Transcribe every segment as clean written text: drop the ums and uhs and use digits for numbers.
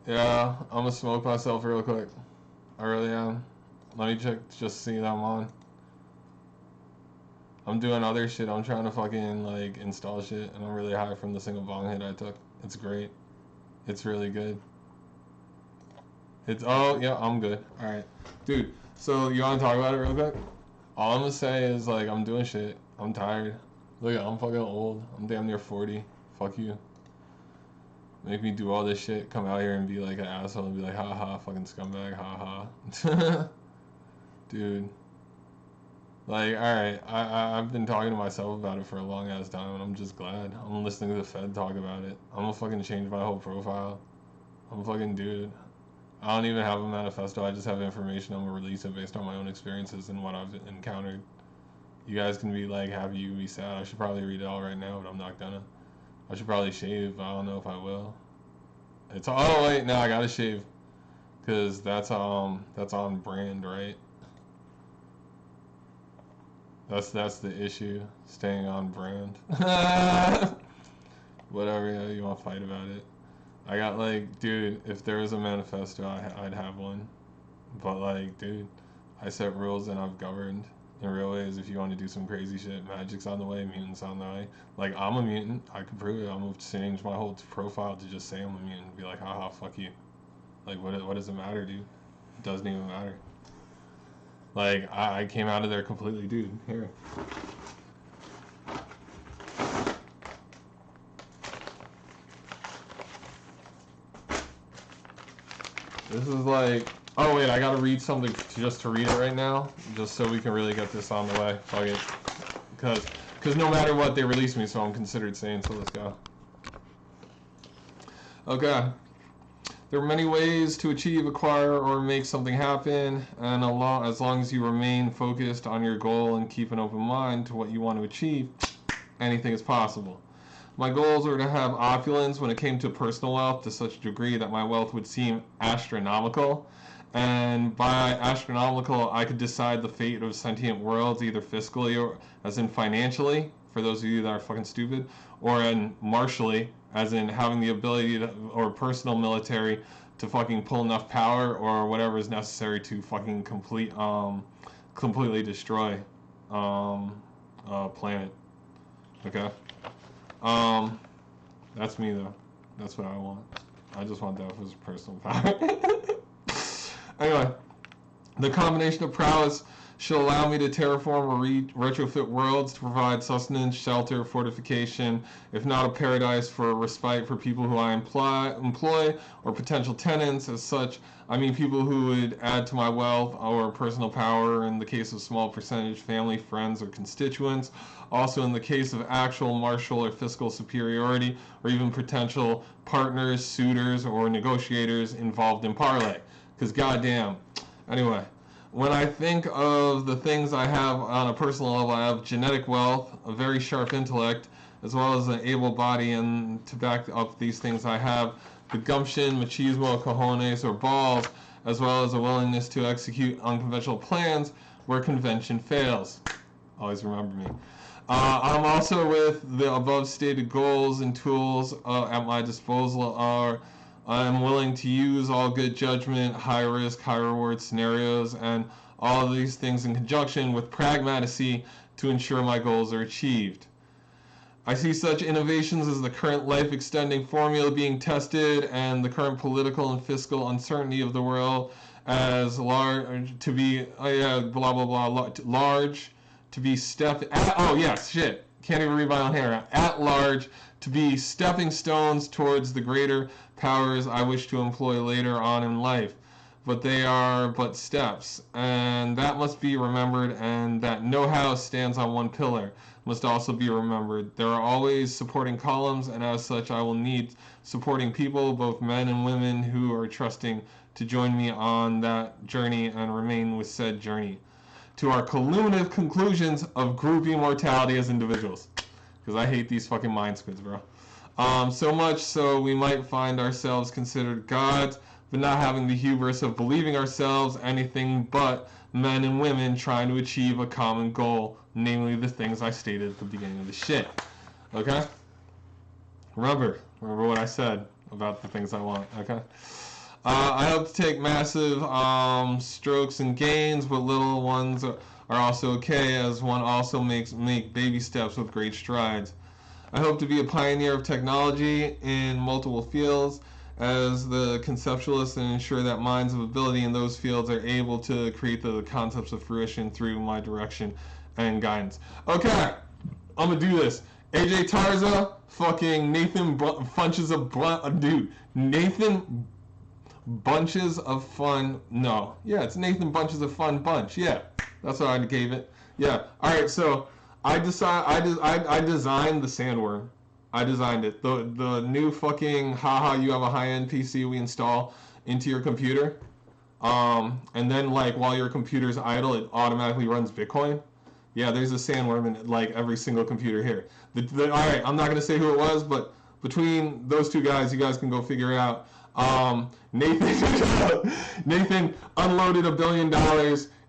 Yeah, I'm gonna smoke myself real quick. I really am. Let me check, just see that I'm on. I'm doing other shit. I'm trying to fucking like install shit, and I'm really high from the single bong hit I took. It's great. It's really good. It's oh yeah, I'm good. All right, dude. So you want to talk about it real quick? All I'm gonna say is like I'm doing shit. I'm tired. Look, I'm fucking old. I'm damn near 40. Fuck you. Make me do all this shit. Come out here and be like an asshole and be like, ha ha, fucking scumbag, ha ha. Dude. Like, alright, I've been talking to myself about it for a long ass time, and I'm just glad. I'm listening to the Fed talk about it. I'm gonna fucking change my whole profile. I'm a fucking dude. I don't even have a manifesto, I just have information. I'm gonna release it based on my own experiences and what I've encountered. You guys can be like happy, you be sad. I should probably read it all right now, but I'm not gonna. I should probably shave, but I don't know if I will. It's oh wait, no, I gotta shave. Cause that's on brand, right? That's the issue. Staying on brand. Whatever, yeah, you want to fight about it. I got like, dude, if there was a manifesto, I'd have one. But like, dude, I set rules and I've governed in real ways. If you want to do some crazy shit, magic's on the way, mutants on the way. Like, I'm a mutant. I can prove it. I'm gonna change my whole profile to just say I'm a mutant. Be like, haha, fuck you. Like, what does it matter, dude? It doesn't even matter. Like, I came out of there completely, dude. Here. This is like, oh wait, I gotta read something just to read it right now, just so we can really get this on the way. Fuck it. Because no matter what, they release me, so I'm considered sane, so let's go. Okay. There are many ways to achieve, acquire, or make something happen, and as long as you remain focused on your goal and keep an open mind to what you want to achieve, anything is possible. My goals were to have opulence when it came to personal wealth to such a degree that my wealth would seem astronomical. And by astronomical, I could decide the fate of sentient worlds, either fiscally or as in financially, for those of you that are fucking stupid, or in martially, as in having the ability to, or personal military to fucking pull enough power or whatever is necessary to fucking completely destroy planet. Okay. Um, that's me though. That's what I want. I just want that for personal power. Anyway, the combination of prowess should allow me to terraform or retrofit worlds to provide sustenance, shelter, fortification, if not a paradise for respite for people who I employ or potential tenants. As such, I mean people who would add to my wealth or personal power in the case of small percentage, family, friends, or constituents. Also in the case of actual martial or fiscal superiority, or even potential partners, suitors, or negotiators involved in parlay. Because goddamn. Anyway, when I think of the things I have on a personal level, I have genetic wealth, a very sharp intellect, as well as an able body, and to back up these things I have the gumption, machismo, cojones, or balls, as well as a willingness to execute unconventional plans where convention fails. Always remember me. I'm also with the above stated goals and tools at my disposal are I'm willing to use all good judgment, high risk, high reward scenarios, and all of these things in conjunction with pragmacy to ensure my goals are achieved. I see such innovations as the current life extending formula being tested and the current political and fiscal uncertainty of the world as large to be blah blah blah large to be can't even read my own hair. At large to be stepping stones towards the greater powers I wish to employ later on in life. But they are but steps, and that must be remembered, and that no house stands on one pillar must also be remembered. There are always supporting columns, and as such I will need supporting people, both men and women, who are trusting to join me on that journey and remain with said journey to our colluminative conclusions of group immortality as individuals. Because I hate these fucking mind squids, bro. So much so we might find ourselves considered gods, but not having the hubris of believing ourselves anything but men and women trying to achieve a common goal, namely the things I stated at the beginning of the shit. Okay? Remember what I said. about the things I want. Okay. I hope to take massive strokes and gains, but little ones are also okay, as one also make baby steps with great strides. I hope to be a pioneer of technology in multiple fields as the conceptualist and ensure that minds of ability in those fields are able to create the concepts of fruition through my direction and guidance. Okay, I'm gonna do this. AJ Tarza, fucking Nathan Bunches of dude. Nathan Bunches of Fun. No, yeah, it's Nathan Bunches of Fun Bunch. Yeah, that's what I gave it. Yeah. All right, so I designed the sandworm. I designed it. The new fucking haha, you have a high-end PC we install into your computer. And then like while your computer's idle, it automatically runs Bitcoin. Yeah, there's a sandworm in like every single computer here. All right, I'm not gonna say who it was, but between those two guys, you guys can go figure it out. Nathan unloaded $1 billion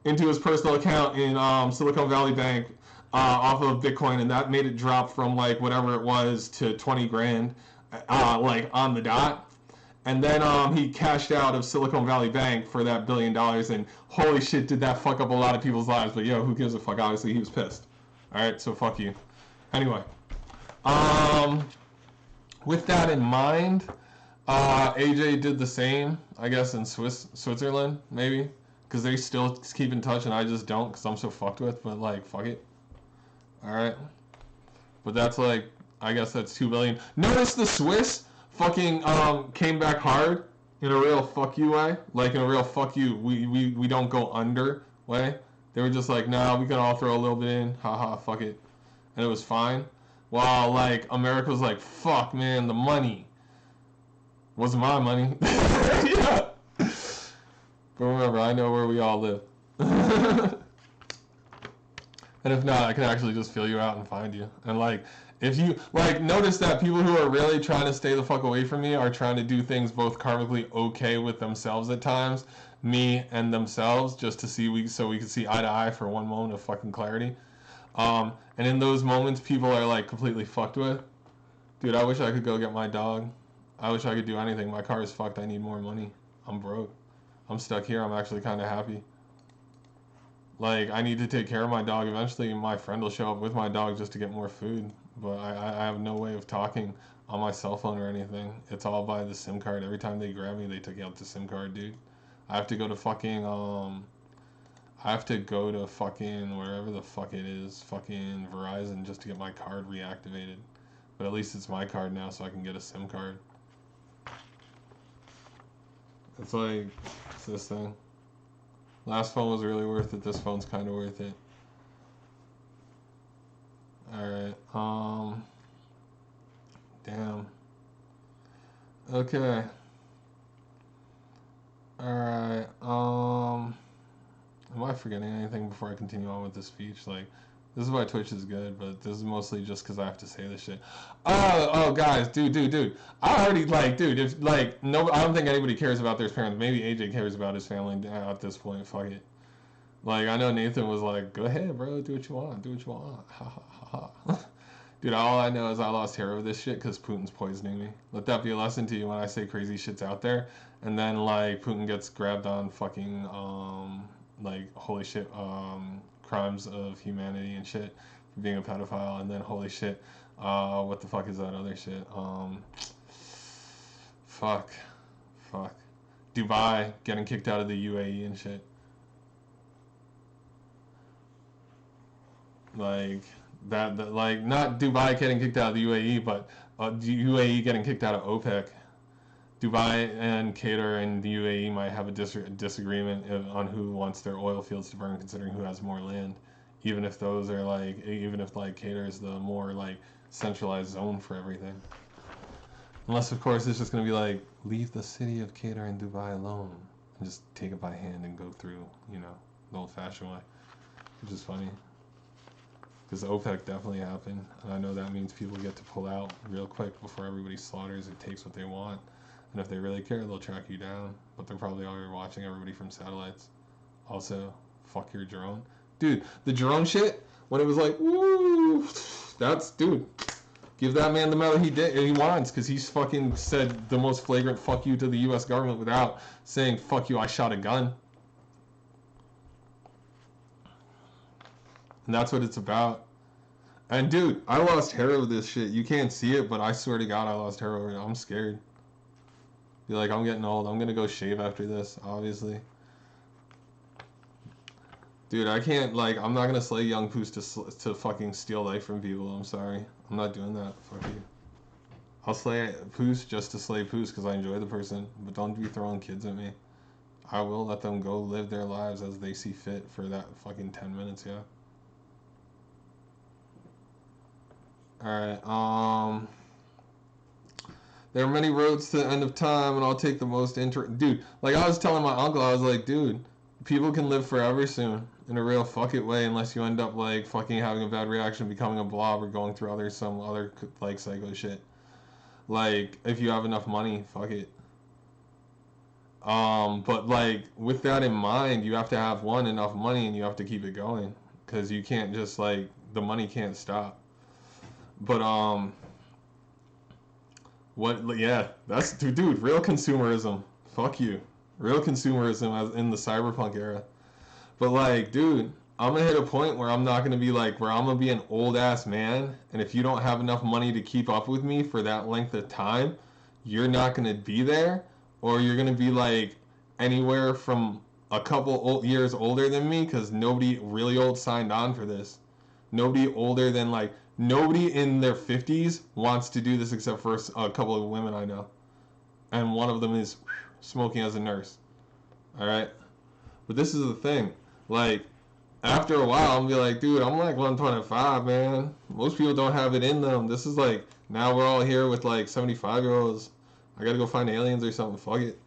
into his personal account in Silicon Valley Bank off of Bitcoin, and that made it drop from like whatever it was to 20 grand, like on the dot. And then he cashed out of Silicon Valley Bank for that $1 billion, and holy shit, did that fuck up a lot of people's lives. But yo, who gives a fuck? Obviously, he was pissed. All right, so fuck you. Anyway, with that in mind, AJ did the same, I guess, in Switzerland, maybe, because they still keep in touch, and I just don't, because I'm so fucked with. But like, fuck it. All right, but that's like, I guess that's $2 billion. Notice the Swiss fucking came back hard in a real fuck you way, like in a real fuck you, we don't go under way. They were just like, nah, we can all throw a little bit in, haha, fuck it, and it was fine. While like America was like, fuck man, the money wasn't my money. Yeah. But remember, I know where we all live. And if not, I can actually just feel you out and find you. And like, if you like, notice that people who are really trying to stay the fuck away from me are trying to do things both karmically okay with themselves at times, me and themselves, just to see so we can see eye to eye for one moment of fucking clarity. And in those moments, people are like completely fucked with. Dude, I wish I could go get my dog. I wish I could do anything. My car is fucked. I need more money. I'm broke. I'm stuck here. I'm actually kind of happy. Like, I need to take care of my dog. Eventually, my friend will show up with my dog just to get more food. But I have no way of talking on my cell phone or anything. It's all by the SIM card. Every time they grab me, they take out the SIM card, dude. I have to go to fucking, wherever the fuck it is, fucking Verizon, just to get my card reactivated. But at least it's my card now, so I can get a SIM card. It's like, it's this thing. Last phone was really worth it. This phone's kind of worth it. Alright, damn. Okay. Alright, am I forgetting anything before I continue on with this speech? Like, this is why Twitch is good, but this is mostly just because I have to say this shit. Oh, guys, dude. I already, like, dude, if, like, no, I don't think anybody cares about their parents. Maybe AJ cares about his family at this point. Fuck it. Like, I know Nathan was like, go ahead, bro, do what you want. Ha, ha, ha, ha. Dude, all I know is I lost hair over this shit because Putin's poisoning me. Let that be a lesson to you when I say crazy shit's out there. And then, like, Putin gets grabbed on fucking, like, holy shit, crimes of humanity and shit for being a pedophile, and then holy shit, what the fuck is that other shit? Fuck. Dubai getting kicked out of the UAE and shit. Like that like not Dubai getting kicked out of the UAE, but UAE getting kicked out of OPEC. Dubai and Qatar and the UAE might have a disagreement on who wants their oil fields to burn, considering who has more land. Even if Qatar is the more like centralized zone for everything. Unless of course it's just gonna be like, leave the city of Qatar and Dubai alone and just take it by hand and go through, you know, the old-fashioned way, which is funny. Because OPEC definitely happened, and I know that means people get to pull out real quick before everybody slaughters and takes what they want. And if they really care, they'll track you down. But they're probably already watching everybody from satellites. Also, fuck your drone. Dude, the drone shit, when it was like, woo, dude, Give that man the medal he wants, because he's fucking said the most flagrant fuck you to the U.S. government without saying, fuck you, I shot a gun. And that's what it's about. And dude, I lost hair over this shit. You can't see it, but I swear to God, I lost hair over it. I'm scared. Be like, I'm getting old. I'm gonna go shave after this, obviously. Dude, I can't, like, I'm not gonna slay young poos to fucking steal life from people. I'm sorry. I'm not doing that. Fuck you. I'll slay poos just to slay poos because I enjoy the person, but don't be throwing kids at me. I will let them go live their lives as they see fit for that fucking 10 minutes, yeah. Alright, there are many roads to the end of time, and I'll take the most Dude, like I was telling my uncle, I was like, dude, people can live forever soon in a real fuck it way unless you end up, like, fucking having a bad reaction, becoming a blob, or going through some other, like, psycho shit. Like, if you have enough money, fuck it. But, like, with that in mind, you have to have, enough money, and you have to keep it going. Because you can't just, like, the money can't stop. But, yeah, that's, dude, real consumerism. Fuck you. Real consumerism as in the cyberpunk era. But, like, dude, I'm gonna hit a point where I'm not gonna be, like, where I'm gonna be an old-ass man, and if you don't have enough money to keep up with me for that length of time, you're not gonna be there, or you're gonna be, like, anywhere from a couple years older than me, because nobody really old signed on for this. Nobody older than, like, nobody in their 50s wants to do this except for a couple of women I know. And one of them is smoking as a nurse. Alright? But this is the thing. Like, after a while, I'm gonna be like, dude, I'm like 125, man. Most people don't have it in them. This is like, now we're all here with like 75-year-olds. I gotta go find aliens or something. Fuck it.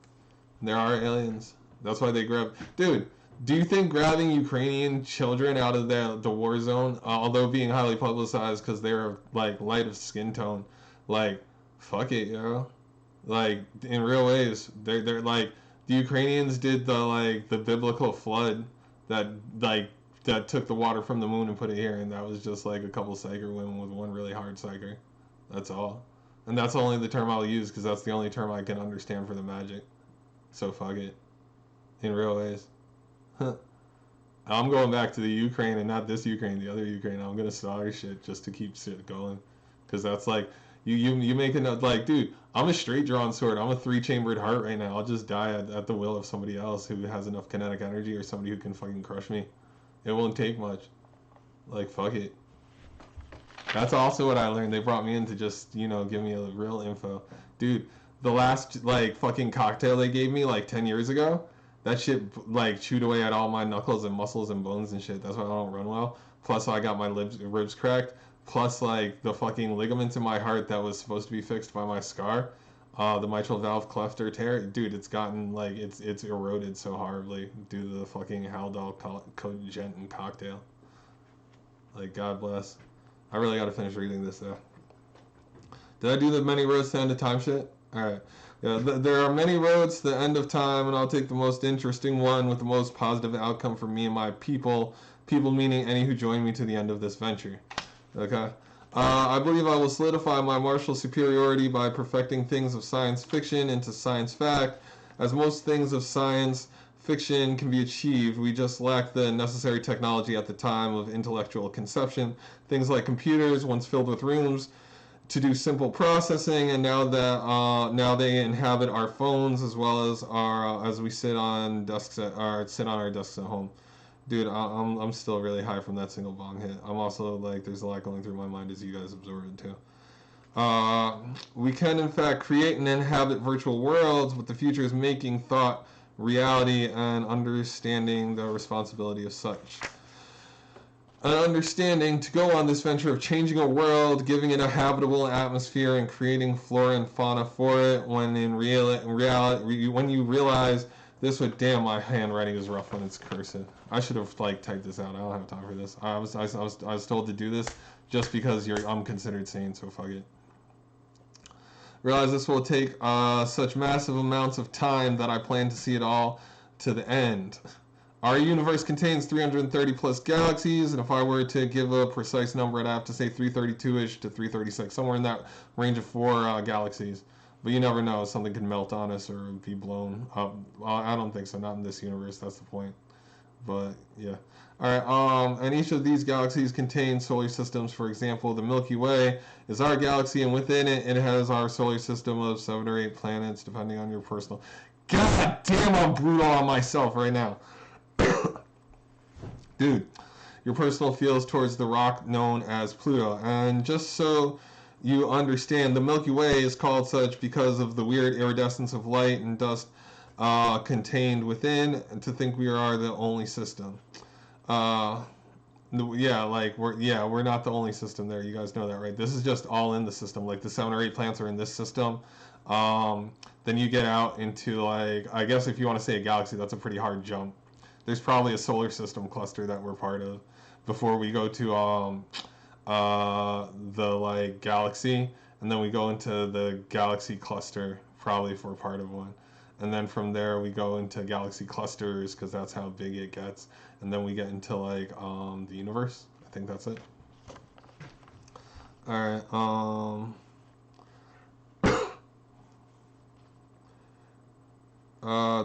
There are aliens. That's why they grab. Dude, do you think grabbing Ukrainian children out of the war zone, although being highly publicized because they're like light of skin tone, like, fuck it, yo. Like, in real ways, they're like, the Ukrainians did the biblical flood that took the water from the moon and put it here, and that was just like a couple psyker women with one really hard psyker. That's all. And that's only the term I'll use because that's the only term I can understand for the magic. So fuck it. In real ways. I'm going back to the Ukraine, and not this Ukraine, the other Ukraine. I'm gonna star shit just to keep shit going, because that's like you make it like, dude, I'm a straight drawn sword. I'm a 3-chambered heart right now. I'll just die at the will of somebody else who has enough kinetic energy, or somebody who can fucking crush me. It won't take much. Like, fuck it. That's also what I learned. They brought me in to just, give me a real info, dude. The last like fucking cocktail they gave me like 10 years ago. That shit, like, chewed away at all my knuckles and muscles and bones and shit. That's why I don't run well. Plus, I got my ribs cracked. Plus, like, the fucking ligaments in my heart that was supposed to be fixed by my scar. The mitral valve cleft or tear. Dude, it's gotten, like, it's eroded so horribly due to the fucking Haldol Cogentin cocktail. Like, God bless. I really gotta finish reading this, though. Did I do the many roads to end of time shit? Alright. Yeah, there are many roads to the end of time, and I'll take the most interesting one with the most positive outcome for me and my people. People meaning any who join me to the end of this venture. Okay? I believe I will solidify my martial superiority by perfecting things of science fiction into science fact. As most things of science fiction can be achieved, we just lack the necessary technology at the time of intellectual conception. Things like computers, once filled with rooms, to do simple processing, and now they inhabit our phones as well as as we sit on our desks at home. Dude, I'm still really high from that single bong hit. I'm also like, there's a lot going through my mind as you guys absorb it too. We can in fact create and inhabit virtual worlds, but the future is making thought reality and understanding the responsibility of such. An understanding to go on this venture of changing a world, giving it a habitable atmosphere, and creating flora and fauna for it. When in reality, when you realize this, damn, my handwriting is rough when it's cursive. I should have like typed this out. I don't have time for this. I was told to do this just because I'm considered sane, so fuck it. Realize this will take such massive amounts of time that I plan to see it all to the end. Our universe contains 330 plus galaxies, and if I were to give a precise number, I'd have to say 332-ish to 336, somewhere in that range of 4 galaxies. But you never know, something could melt on us or be blown up. I don't think so, not in this universe, that's the point. But yeah. Alright, and each of these galaxies contain solar systems. For example, the Milky Way is our galaxy, and within it, it has our solar system of 7 or 8 planets, depending on your personal... God damn, I'm brutal on myself right now. Dude, your personal feels towards the rock known as Pluto. And just so you understand, the Milky Way is called such because of the weird iridescence of light and dust contained within, and to think we are the only system. We're not the only system there. You guys know that, right? This is just all in the system. Like the 7 or 8 planets are in this system. Then you get out into, like, I guess if you want to say a galaxy, that's a pretty hard jump. There's probably a solar system cluster that we're part of before we go to the like galaxy, and then we go into the galaxy cluster probably if we're part of one, and then from there we go into galaxy clusters because that's how big it gets, and then we get into like the universe. I think that's it. All right.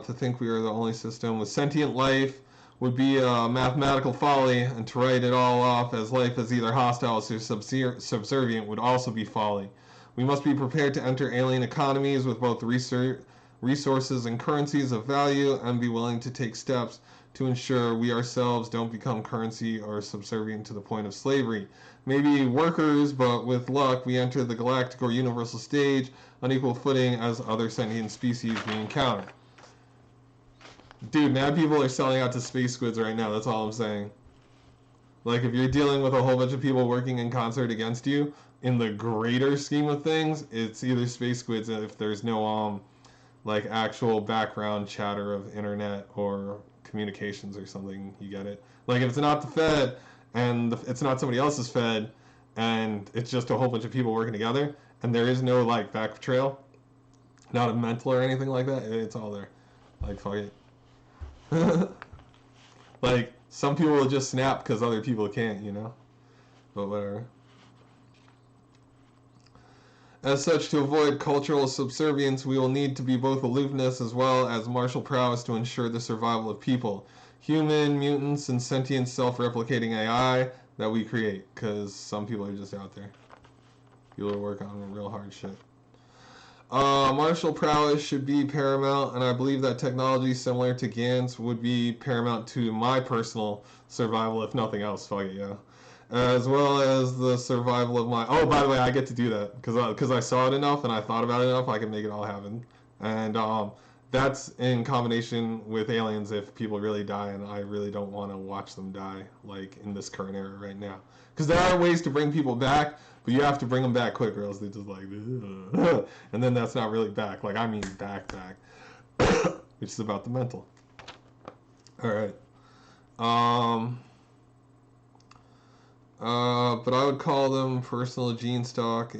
To think we are the only system with sentient life would be a mathematical folly, and to write it all off as life as either hostile or subservient would also be folly. We must be prepared to enter alien economies with both resources and currencies of value, and be willing to take steps to ensure we ourselves don't become currency or subservient to the point of slavery. Maybe workers, but with luck, we enter the galactic or universal stage on equal footing as other sentient species we encounter. Dude, mad people are selling out to space squids right now, that's all I'm saying. Like, if you're dealing with a whole bunch of people working in concert against you, in the greater scheme of things, it's either space squids if there's no, like, actual background chatter of internet or communications or something, you get it? Like, if it's not the Fed, and it's not somebody else's Fed, and it's just a whole bunch of people working together, and there is no, like, back trail, not a mental or anything like that, it's all there. Like, fuck it. Like, some people will just snap because other people can't, you know? But whatever. As such, to avoid cultural subservience, we will need to be both aloofness as well as martial prowess to ensure the survival of people. Human, mutants, and sentient self-replicating AI that we create. Because some people are just out there. People are working on real hard shit. Martial prowess should be paramount, and I believe that technology similar to gantz would be paramount to my personal survival, if nothing else. Fuck it, yeah. As well as the survival of my... Oh, by the way, I get to do that, because I saw it enough and I thought about it enough, I can make it all happen. And that's in combination with aliens if people really die, and I really don't want to watch them die, like, in this current era right now. Because there are ways to bring people back, but you have to bring them back quick, or else they're just like, ugh. And then that's not really back. Like, I mean back. Which is about the mental. Alright. But I would call them personal gene stock.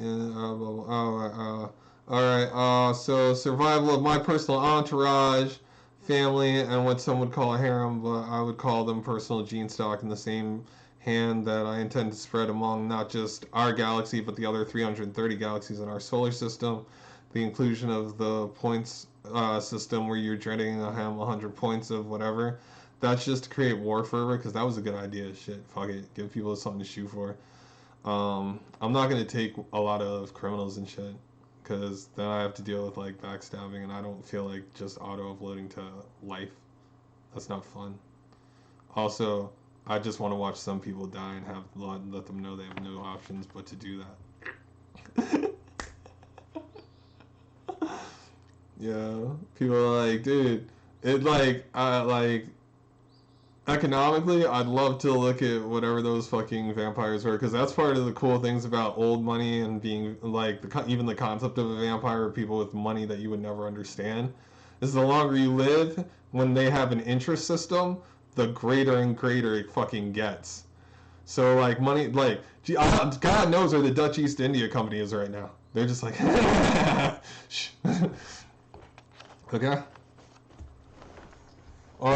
Alright, so survival of my personal entourage, family, and what some would call a harem, but I would call them personal gene stock in the same hand that I intend to spread among not just our galaxy, but the other 330 galaxies in our solar system. The inclusion of the points system where you're dreading 100 points of whatever. That's just to create war fervor, because that was a good idea. Shit, fuck it. Give people something to shoot for. I'm not going to take a lot of criminals and shit, because then I have to deal with, like, backstabbing, and I don't feel like just auto-uploading to life. That's not fun. Also, I just want to watch some people die and have let them know they have no options but to do that. Yeah, people are like, dude, it like economically, I'd love to look at whatever those fucking vampires were, because that's part of the cool things about old money and being like even the concept of a vampire, or people with money that you would never understand, is the longer you live, when they have an interest system, the greater and greater it fucking gets. So, like, money, like, God knows where the Dutch East India Company is right now. They're just like, okay? Or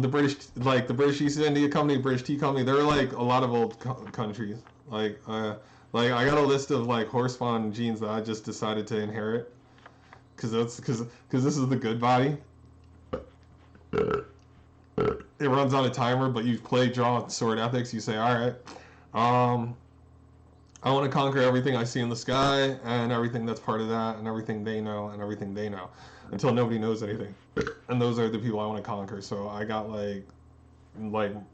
the British, like the British East India Company, British Tea Company. There are like a lot of old countries. Like I got a list of like horse spawn genes that I just decided to inherit, because this is the good body. It runs on a timer, but you play, draw, sword ethics. You say, all right, I want to conquer everything I see in the sky and everything that's part of that and everything they know and everything they know, until nobody knows anything. And those are the people I want to conquer. So I got like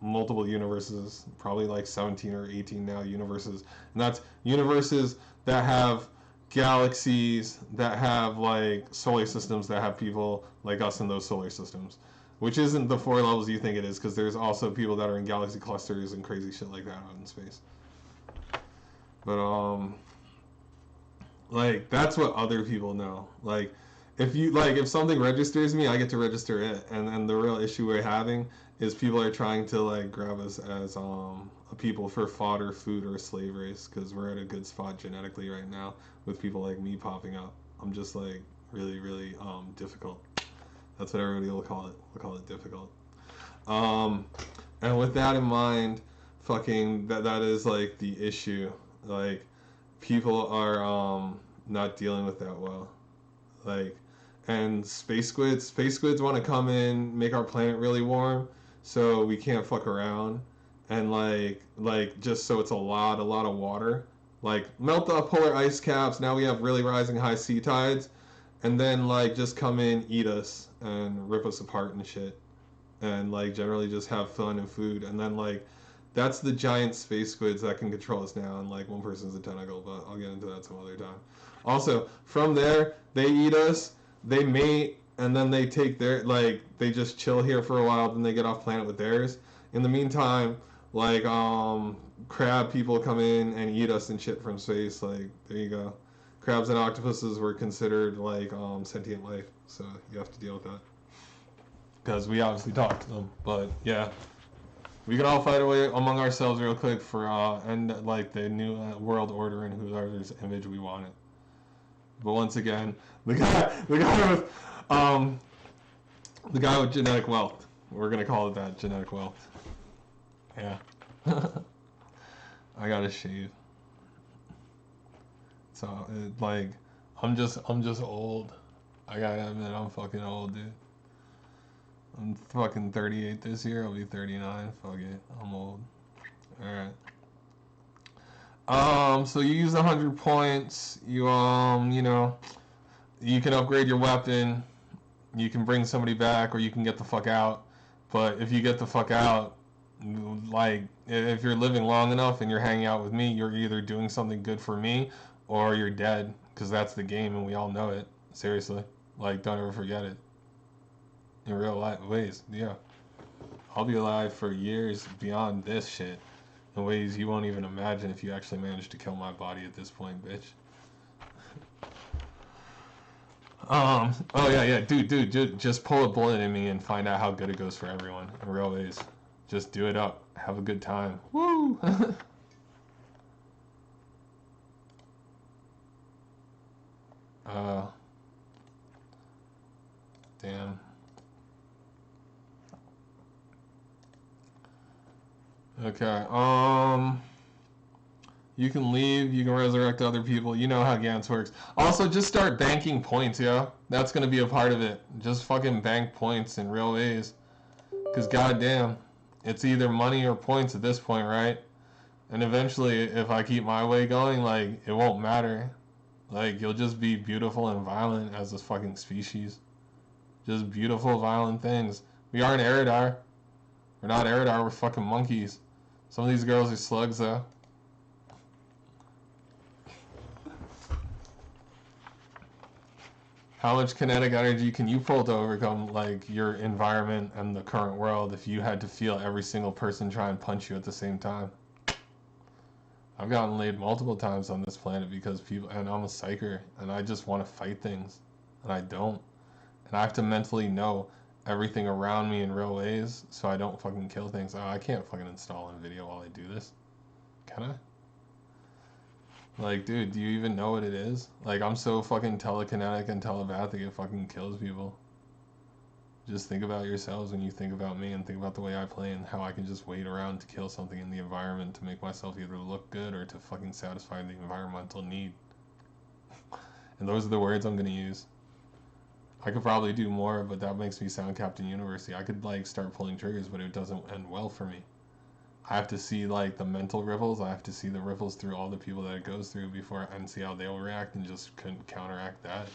multiple universes, probably like 17 or 18 now universes, and that's universes that have galaxies, that have like solar systems, that have people like us in those solar systems, which isn't the 4 levels you think it is, because there's also people that are in galaxy clusters and crazy shit like that out in space. But like that's what other people know. Like if something registers me, I get to register it. And the real issue we're having is people are trying to like grab us as a people for fodder, food, or a slave race, because we're at a good spot genetically right now with people like me popping up. I'm just like really, really difficult. That's what everybody will call it. We'll call it difficult. And with that in mind, fucking that is like the issue. Like people are not dealing with that well. Like, and space squids want to come in, make our planet really warm, so we can't fuck around, and like just so it's a lot of water. Like melt the polar ice caps. Now we have really rising high sea tides, and then like just come in, eat us, and rip us apart and shit, and like generally just have fun and food, and then like that's the giant space squids that can control us now, and like one person's a tentacle, but I'll get into that some other time. Also, from there, they eat us, they mate, and then they take their, like, they just chill here for a while, then they get off planet with theirs. In the meantime, like, crab people come in and eat us and shit from space, like, there you go. Crabs and octopuses were considered, like, sentient life, so you have to deal with that. Because we obviously talk to them, but, yeah. We can all fight away among ourselves real quick for and like the new world order in whoever's image we want it. But once again, the guy with genetic wealth. We're gonna call it that, genetic wealth. Yeah. I gotta shave. So like, I'm just old. I gotta admit, I'm fucking old, dude. I'm fucking 38 this year. I'll be 39. Fuck it. I'm old. Alright. So you use 100 points. You, you know, you can upgrade your weapon. You can bring somebody back, or you can get the fuck out. But if you get the fuck out, like, if you're living long enough and you're hanging out with me, you're either doing something good for me, or you're dead. Because that's the game, and we all know it. Seriously. Like, don't ever forget it. In real life ways, yeah. I'll be alive for years beyond this shit in ways you won't even imagine if you actually manage to kill my body at this point, bitch. Oh yeah, dude, just pull a bullet in me and find out how good it goes for everyone in real ways. Just do it up. Have a good time. Woo! Damn. Okay, you can leave, you can resurrect other people, you know how gantz works. Also, just start banking points, yo. That's gonna be a part of it. Just fucking bank points in real ways. Because goddamn, it's either money or points at this point, right? And eventually, if I keep my way going, like, it won't matter. Like, you'll just be beautiful and violent as this fucking species. Just beautiful, violent things. We aren't Eridar. We're not Eridar, we're fucking monkeys. Some of these girls are slugs, though. How much kinetic energy can you pull to overcome, like, your environment and the current world if you had to feel every single person try and punch you at the same time? I've gotten laid multiple times on this planet because people, and I'm a psyker, and I just want to fight things, and I don't. And I have to mentally know everything around me in real ways so I don't fucking kill things. Oh, I can't fucking install NVIDIA while I do this. Can I? Like, dude, do you even know what it is? Like, I'm so fucking telekinetic and telepathic, it fucking kills people. Just think about yourselves when you think about me, and think about the way I play and how I can just wait around to kill something in the environment to make myself either look good or to fucking satisfy the environmental need. And those are the words I'm gonna use. I could probably do more, but that makes me sound Captain University. I could like start pulling triggers, but it doesn't end well for me. I have to see like the mental ripples. I have to see the ripples through all the people that it goes through before and see how they'll react and just couldn't counteract that.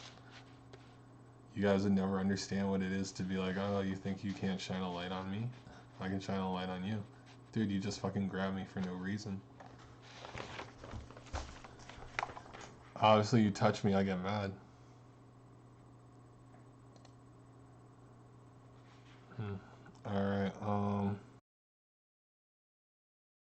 You guys would never understand what it is to be like, oh, you think you can't shine a light on me? I can shine a light on you. Dude, you just fucking grab me for no reason. Obviously, you touch me, I get mad. Alright,